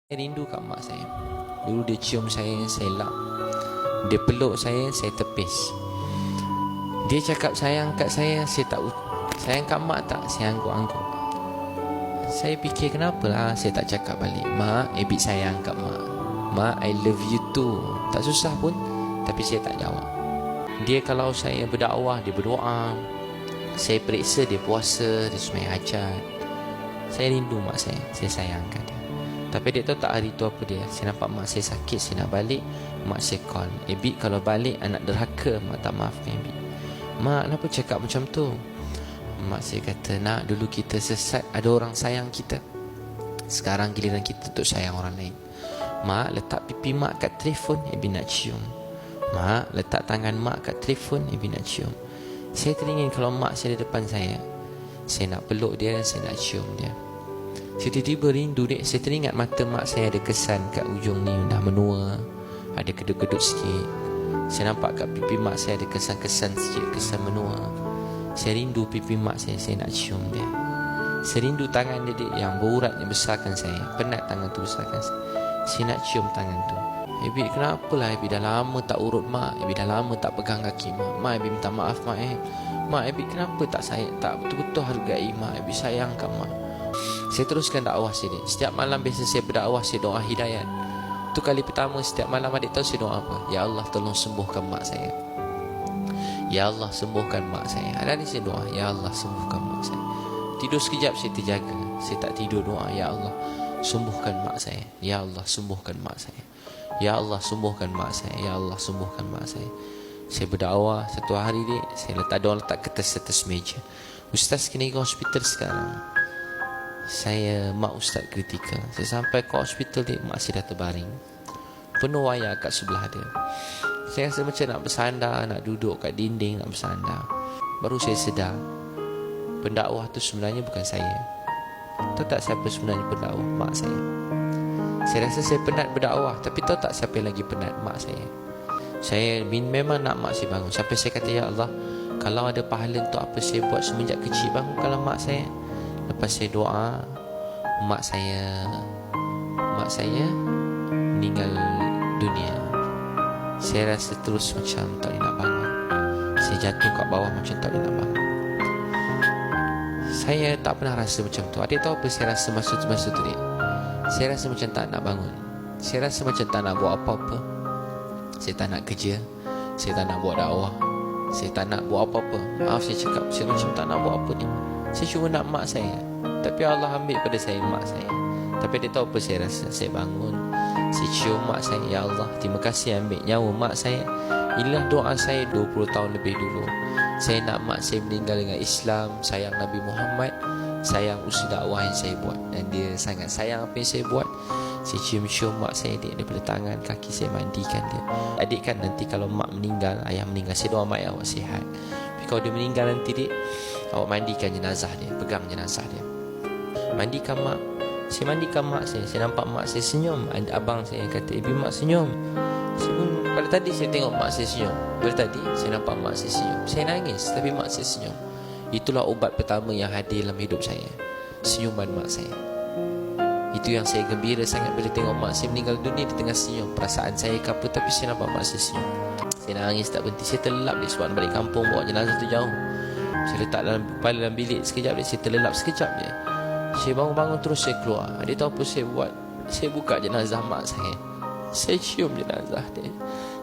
Saya rindu kat mak saya. Dulu dia cium saya lap. Dia peluk saya tepis. Dia cakap sayang kat saya tak sayang kat mak tak, saya angguk-angguk. Saya fikir kenapalah saya tak cakap balik, mak, Ebit sayang kat mak. Mak, I love you too. Tak susah pun, tapi saya tak jawab. Dia kalau saya berdakwah, dia berdoa. Saya periksa, dia puasa, dia sembahyang hajat. Saya rindu mak saya sayangkan dia. Tapi dia tahu tak hari tu apa dia. Saya nampak mak saya sakit, saya nak balik. Mak saya call, Ebit kalau balik anak derhaka, mak tak maafkan Ebit. Mak, kenapa cakap macam tu? Mak saya kata, nak, dulu kita sesat, ada orang sayang kita. Sekarang giliran kita untuk sayang orang lain. Mak, letak pipi mak kat telefon, Ebit nak cium. Mak, letak tangan mak kat telefon, Ebit nak cium. Saya teringin kalau mak saya di depan saya nak peluk dia, saya nak cium dia. Saya tiba-tiba rindu dia. Saya teringat mata mak saya ada kesan kat ujung ni, dah menua, ada kedut-kedut sikit. Saya nampak kat pipi mak saya ada kesan-kesan sikit, kesan menua. Saya rindu pipi mak saya nak cium dia. Saya rindu tangan dia yang berurat yang besarkan saya. Penat tangan tu besarkan saya. Saya nak cium tangan tu. Ebit, kenapalah Ebit dah lama tak urut mak, Ebit dah lama tak pegang kaki mak. Mak, Ebit minta maaf mak. Mak, Ebit kenapa tak sayang, tak betul-betul hargai mak, Ebit sayangkan mak. Saya teruskan dakwah saya. Setiap malam biasa saya berdakwah, saya doa hidayat. Itu kali pertama. Setiap malam adik tahu saya doa apa? Ya Allah, tolong sembuhkan mak saya. Ya Allah, sembuhkan mak saya. Ada ni saya doa, Ya Allah, sembuhkan mak saya. Tidur sekejap saya terjaga. Saya tak tidur doa, Ya Allah, sembuhkan mak saya. Ya Allah, sembuhkan mak saya. Ya Allah, sembuhkan mak saya. Ya Allah, sembuhkan mak saya. Saya berdakwah. Satu hari ni saya letak kertas meja. Ustaz kena pergi hospital sekarang. Saya mak ustaz kritikal. Saya sampai ke hospital dia, mak saya dah terbaring, penuh wayar kat sebelah dia. Saya rasa macam nak bersandar, nak duduk kat dinding, nak bersandar. Baru saya sedar, pendakwah tu sebenarnya bukan saya. Tahu tak siapa sebenarnya pendakwah? Mak saya. Saya rasa saya penat berdakwah, tapi tahu tak siapa yang lagi penat? Mak saya. Saya memang nak mak saya bangun. Sampai saya kata, Ya Allah, kalau ada pahala untuk apa saya buat semenjak kecil, bangunkanlah mak saya. Lepas saya doa, mak saya meninggal dunia. Saya rasa terus macam tak boleh nak bangun. Saya jatuh kat bawah macam tak boleh nak bangun. Saya tak pernah rasa macam tu. Adik tahu apa saya rasa masa tu dia? Saya rasa macam tak nak bangun. Saya rasa macam tak nak buat apa-apa. Saya tak nak kerja. Saya tak nak buat dakwah. Saya tak nak buat apa-apa. Maaf saya cakap, saya macam tak nak buat apa ni. Saya cuma nak mak saya. Tapi Allah ambil pada saya mak saya. Tapi dia tahu apa saya rasa. Saya bangun, saya cium mak saya. Ya Allah, terima kasih ambil nyawa mak saya. Inilah doa saya 20 tahun lebih dulu. Saya nak mak saya meninggal dengan Islam, sayang Nabi Muhammad, sayang usaha dakwah yang saya buat. Dan dia sangat sayang apa yang saya buat. Saya cium-cium mak saya daripada tangan, kaki saya mandikan dia. Adik kan nanti kalau mak meninggal, ayah meninggal, saya doa mak awak sihat. Tapi kalau dia meninggal nanti dik, awak mandikan jenazah dia, pegang jenazah dia. Mandikan mak. Saya mandikan mak saya. Saya nampak mak saya senyum. Abang saya kata, Ibu mak senyum. Saya pun, pada tadi saya tengok mak saya senyum. Pada tadi saya nampak mak saya senyum. Saya nangis tapi mak saya senyum. Itulah ubat pertama yang hadir dalam hidup saya. Senyuman mak saya. Itu yang saya gembira sangat bila tengok mak saya meninggal dunia di tengah senyum. Perasaan saya ke apa, tapi saya nampak mak saya senyum. Saya nangis tak berhenti. Saya terlelap dia sebab balik kampung bawa jenazah tu jauh. Saya letak dalam bilik sekejap dia. Saya terlelap sekejap je. Saya bangun-bangun terus saya keluar. Dia tahu apa saya buat? Saya buka jenazah mak saya. Saya cium jenazah dia.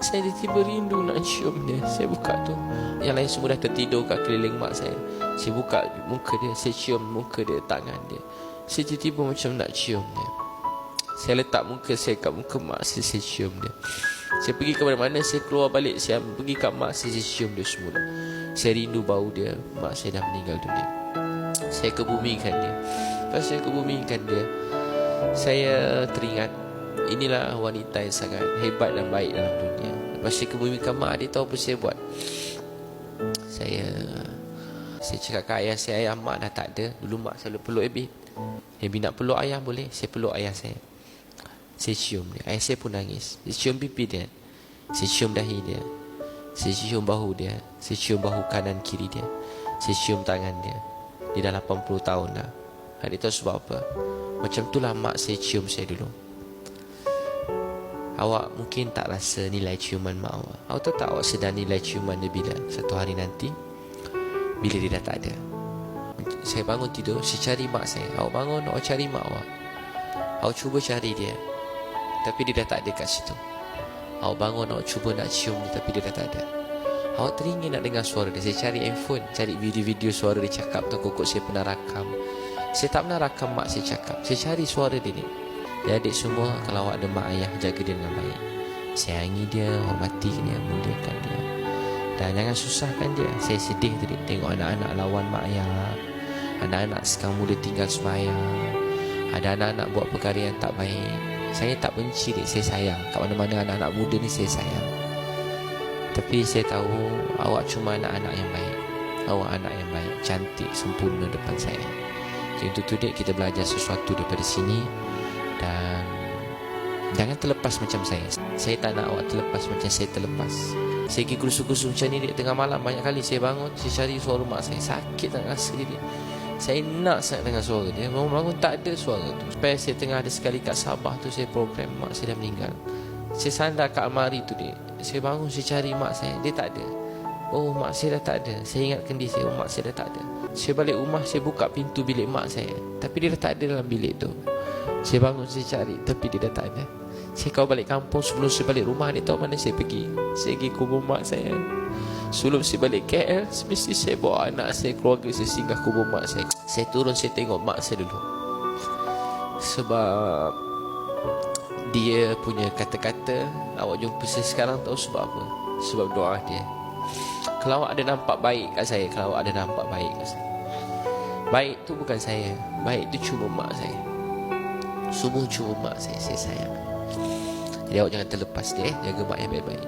Saya tiba-tiba rindu nak cium dia. Saya buka tu. Yang lain semua dah tertidur kat keliling mak saya. Saya buka muka dia. Saya cium muka dia, tangan dia. Saya tiba-tiba macam nak cium dia. Saya letak muka saya kat muka mak saya. Saya cium dia. Saya pergi ke mana-mana, saya keluar balik, saya pergi kat mak saya cium dia semula. Saya rindu bau dia. Mak saya dah meninggal dunia. Saya kebumikan dia. Lepas saya kebumikan dia, saya teringat, inilah wanita yang sangat hebat dan baik dalam dunia. Lepas saya kebumikan mak, dia tahu apa saya buat? Saya cakap ke ayah saya, ayah mak dah tak ada. Dulu mak selalu peluk Ebit. Ebit nak peluk ayah boleh? Saya peluk ayah saya. Saya cium dia. Ayah saya pun nangis. Saya cium pipi dia. Saya cium dahi dia. Saya cium bahu dia. Saya cium bahu kanan kiri dia. Saya cium tangan dia. Dia dah 80 tahun dah. Adik tahu sebab apa? Macam itulah mak saya cium saya dulu. Awak mungkin tak rasa nilai ciuman mak awak. Awak tahu tak awak sedar nilai ciuman dia bila? Satu hari nanti, bila dia dah tak ada. Saya bangun tidur, saya cari mak saya. Awak bangun, awak cari mak awak. Awak cuba cari dia, tapi dia dah tak ada kat situ. Awak bangun, awak cuba nak cium dia, tapi dia dah tak ada. Awak teringin nak dengar suara dia. Saya cari handphone, cari video-video suara dia cakap. Tahu kokok saya pernah rakam. Saya tak pernah rakam mak saya cakap. Saya cari suara dia ni. Ya adik semua, kalau awak ada mak ayah, jaga dia dengan baik. Sayangi dia, hormati dia, muliakan dia. Dan jangan susahkan dia. Saya sedih tadi tengok anak-anak lawan mak ayah. Anak-anak sekarang muda tinggal sembahyang. Ada anak-anak buat perkara yang tak baik. Saya tak benci dia, saya sayang. Kat mana-mana anak-anak muda ni saya sayang. Tapi saya tahu awak cuma anak-anak yang baik. Awak anak yang baik, cantik, sempurna depan saya. Jadi untuk tu dek, kita belajar sesuatu daripada sini. Dan jangan terlepas macam saya. Saya tak nak awak terlepas macam saya terlepas. Saya pergi kursus-kursus macam ni dek, tengah malam banyak kali saya bangun, saya cari suara mak saya. Sakit tak rasa dia. Saya nak sangat dengar suara dia. Bangun-bangun tak ada suara tu. Sampai saya tengah ada sekali kat Sabah tu, saya program mak saya dah meninggal. Saya sandar kat almari tu dek. Saya bangun, saya cari mak saya, dia tak ada. Oh, mak saya dah tak ada. Saya ingatkan dia, oh mak saya dah tak ada. Saya balik rumah, saya buka pintu bilik mak saya, tapi dia dah tak ada dalam bilik tu. Saya bangun, saya cari, tapi dia dah tak ada. Saya kau balik kampung, sebelum saya balik rumah, dia tahu mana saya pergi. Saya pergi kubur mak saya. Sebelum saya balik KL, semesti saya bawa anak saya, keluarga saya singgah kubur mak saya. Saya turun, saya tengok mak saya dulu. Sebab dia punya kata-kata, awak jumpa saya sekarang tahu sebab apa? Sebab doa dia. Kalau awak ada nampak baik kat saya, kalau awak ada nampak baik kat saya, baik tu bukan saya, baik tu cuma mak saya. Semua cuma mak saya sayang. Jadi awak jangan terlepas dia, jaga mak yang baik-baik.